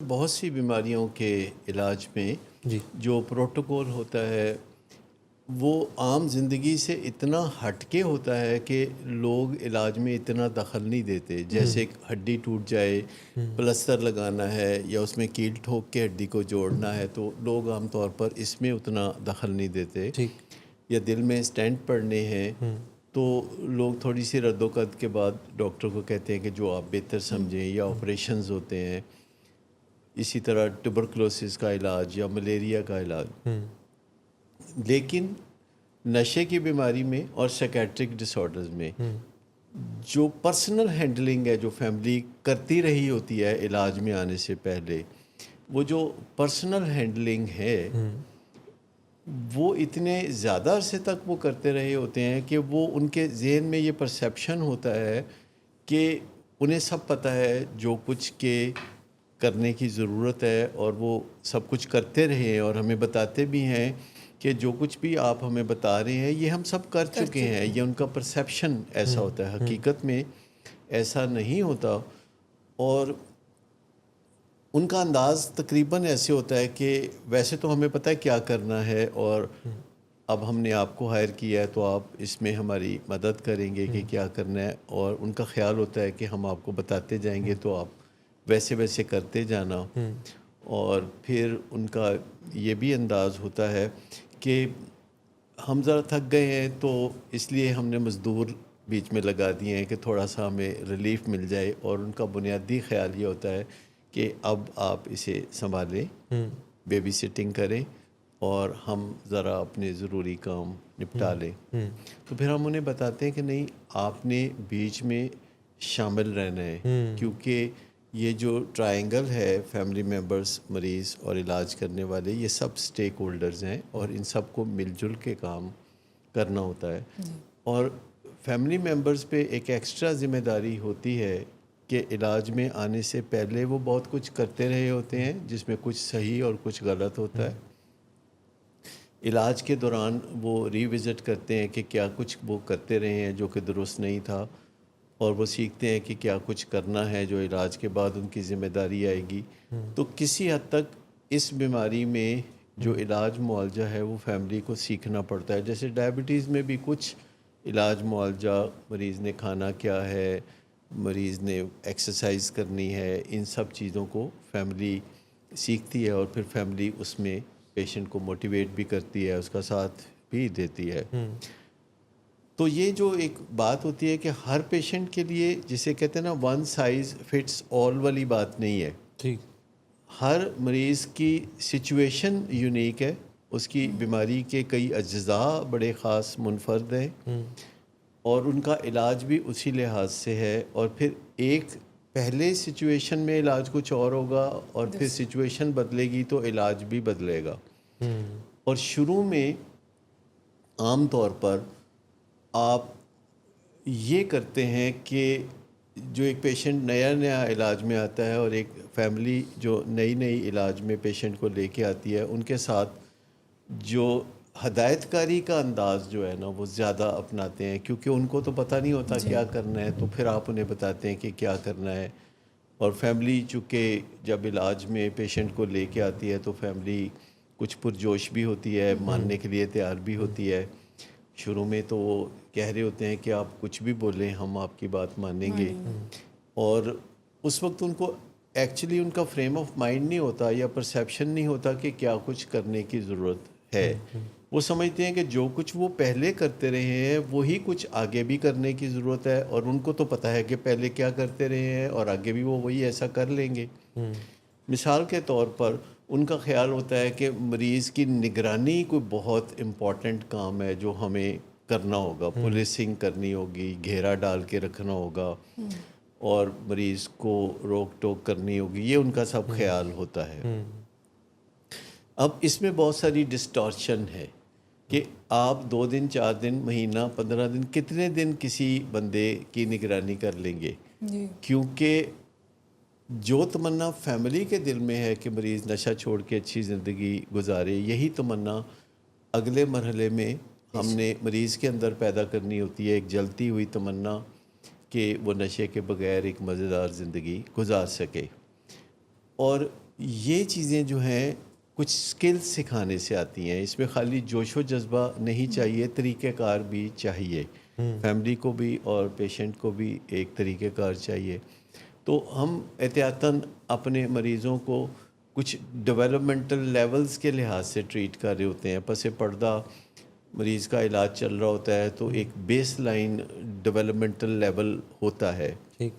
بہت سی بیماریوں کے علاج میں جی جو پروٹوکول ہوتا ہے وہ عام زندگی سے اتنا ہٹ کے ہوتا ہے کہ لوگ علاج میں اتنا دخل نہیں دیتے. جیسے ایک ہڈی ٹوٹ جائے، پلستر لگانا ہے یا اس میں کیل ٹھوک کے ہڈی کو جوڑنا ہے تو لوگ عام طور پر اس میں اتنا دخل نہیں دیتے. ٹھیک. یا دل میں اسٹینٹ پڑنے ہیں تو لوگ تھوڑی سی رد و قد کے بعد ڈاکٹر کو کہتے ہیں کہ جو آپ بہتر سمجھیں، یا آپریشنز ہوتے ہیں. اسی طرح ٹیوبرکلوسس کا علاج یا ملیریا کا علاج. لیکن نشے کی بیماری میں اور سائیکیٹرک ڈس آرڈرز میں جو پرسنل ہینڈلنگ ہے جو فیملی کرتی رہی ہوتی ہے علاج میں آنے سے پہلے، وہ جو پرسنل ہینڈلنگ ہے وہ اتنے زیادہ عرصے تک وہ کرتے رہے ہوتے ہیں کہ وہ ان کے ذہن میں یہ پرسیپشن ہوتا ہے کہ انہیں سب پتہ ہے جو کچھ کہ کرنے کی ضرورت ہے، اور وہ سب کچھ کرتے رہے ہیں اور ہمیں بتاتے بھی ہیں کہ جو کچھ بھی آپ ہمیں بتا رہے ہیں یہ ہم سب کر چکے ہیں. یہ ان کا پرسیپشن ایسا ہوتا ہے. حقیقت میں ایسا نہیں ہوتا، اور ان کا انداز تقریباً ایسے ہوتا ہے کہ ویسے تو ہمیں پتہ ہے کیا کرنا ہے، اور اب ہم نے آپ کو ہائر کیا ہے تو آپ اس میں ہماری مدد کریں گے کہ کیا کرنا ہے. اور ان کا خیال ہوتا ہے کہ ہم آپ کو بتاتے جائیں گے تو آپ ویسے ویسے کرتے جانا. اور پھر ان کا یہ بھی انداز ہوتا ہے کہ ہم ذرا تھک گئے ہیں تو اس لیے ہم نے مزدور بیچ میں لگا دیے ہیں کہ تھوڑا سا ہمیں ریلیف مل جائے. اور ان کا بنیادی خیال یہ ہوتا ہے کہ اب آپ اسے سنبھالیں، بیبی سٹنگ کریں، اور ہم ذرا اپنے ضروری کام نپٹا لیں. تو پھر ہم انہیں بتاتے ہیں کہ نہیں، آپ نے بیچ میں شامل رہنا ہے، کیونکہ یہ جو ٹرائنگل ہے فیملی ممبرز، مریض اور علاج کرنے والے، یہ سب سٹیک ہولڈرز ہیں اور ان سب کو مل جل کے کام کرنا ہوتا ہے. اور فیملی ممبرز پہ ایک ایکسٹرا ذمہ داری ہوتی ہے کہ علاج میں آنے سے پہلے وہ بہت کچھ کرتے رہے ہوتے ہیں جس میں کچھ صحیح اور کچھ غلط ہوتا ہے. علاج کے دوران وہ ری وزٹ کرتے ہیں کہ کیا کچھ وہ کرتے رہے ہیں جو کہ درست نہیں تھا، اور وہ سیکھتے ہیں کہ کیا کچھ کرنا ہے جو علاج کے بعد ان کی ذمہ داری آئے گی. تو کسی حد تک اس بیماری میں جو علاج معالجہ ہے وہ فیملی کو سیکھنا پڑتا ہے. جیسے ڈائبٹیز میں بھی کچھ علاج معالجہ، مریض نے کھانا کیا ہے، مریض نے ایکسرسائز کرنی ہے، ان سب چیزوں کو فیملی سیکھتی ہے، اور پھر فیملی اس میں پیشنٹ کو موٹیویٹ بھی کرتی ہے، اس کا ساتھ بھی دیتی ہے. تو یہ جو ایک بات ہوتی ہے کہ ہر پیشنٹ کے لیے، جسے کہتے ہیں نا ون سائز فٹس آل والی بات نہیں ہے. ٹھیک. ہر مریض کی سچویشن یونیک ہے، اس کی بیماری کے کئی اجزاء بڑے خاص منفرد ہیں، اور ان کا علاج بھی اسی لحاظ سے ہے. اور پھر ایک پہلے سچویشن میں علاج کچھ اور ہوگا، اور پھر سچویشن بدلے گی تو علاج بھی بدلے گا. اور شروع میں عام طور پر آپ یہ کرتے ہیں کہ جو ایک پیشنٹ نیا نیا علاج میں آتا ہے اور ایک فیملی جو نئی نئی علاج میں پیشنٹ کو لے کے آتی ہے، ان کے ساتھ جو ہدایت کاری کا انداز جو ہے نا وہ زیادہ اپناتے ہیں، کیونکہ ان کو تو پتہ نہیں ہوتا کیا کرنا ہے. تو پھر آپ انہیں بتاتے ہیں کہ کیا کرنا ہے. اور فیملی چونکہ جب علاج میں پیشنٹ کو لے کے آتی ہے تو فیملی کچھ پرجوش بھی ہوتی ہے، ماننے کے لیے تیار بھی ہوتی ہے. شروع میں تو وہ کہہ رہے ہوتے ہیں کہ آپ کچھ بھی بولیں ہم آپ کی بات مانیں گے. اور اس وقت ان کو ایکچولی ان کا فریم آف مائنڈ نہیں ہوتا یا پرسیپشن نہیں ہوتا کہ کیا کچھ کرنے کی ضرورت ہے. وہ سمجھتے ہیں کہ جو کچھ وہ پہلے کرتے رہے ہیں وہی کچھ آگے بھی کرنے کی ضرورت ہے، اور ان کو تو پتہ ہے کہ پہلے کیا کرتے رہے ہیں اور آگے بھی وہ وہی ایسا کر لیں گے. مثال کے طور پر ان کا خیال ہوتا ہے کہ مریض کی نگرانی کوئی بہت امپورٹنٹ کام ہے جو ہمیں کرنا ہوگا، پولیسنگ کرنی ہوگی، گھیرا ڈال کے رکھنا ہوگا، اور مریض کو روک ٹوک کرنی ہوگی. یہ ان کا سب خیال ہوتا ہے. اب اس میں بہت ساری ڈسٹارشن ہے کہ آپ 2 دن، 4 دن، مہینہ، 15 دن، کتنے دن کسی بندے کی نگرانی کر لیں گے. کیونکہ جو تمنا فیملی کے دل میں ہے کہ مریض نشہ چھوڑ کے اچھی زندگی گزارے، یہی تمنا اگلے مرحلے میں ہم نے مریض کے اندر پیدا کرنی ہوتی ہے، ایک جلتی ہوئی تمنا کہ وہ نشے کے بغیر ایک مزیدار زندگی گزار سکے. اور یہ چیزیں جو ہیں کچھ سکلز سکھانے سے آتی ہیں. اس میں خالی جوش و جذبہ نہیں چاہیے, طریقہ کار بھی چاہیے. فیملی کو بھی اور پیشنٹ کو بھی ایک طریقہ کار چاہیے. تو ہم احتیاطاً اپنے مریضوں کو کچھ ڈیولپمنٹل لیولز کے لحاظ سے ٹریٹ کر رہے ہوتے ہیں. پس پردہ مریض کا علاج چل رہا ہوتا ہے تو ایک بیس لائن ڈیولپمنٹل لیول ہوتا ہے. ٹھیک.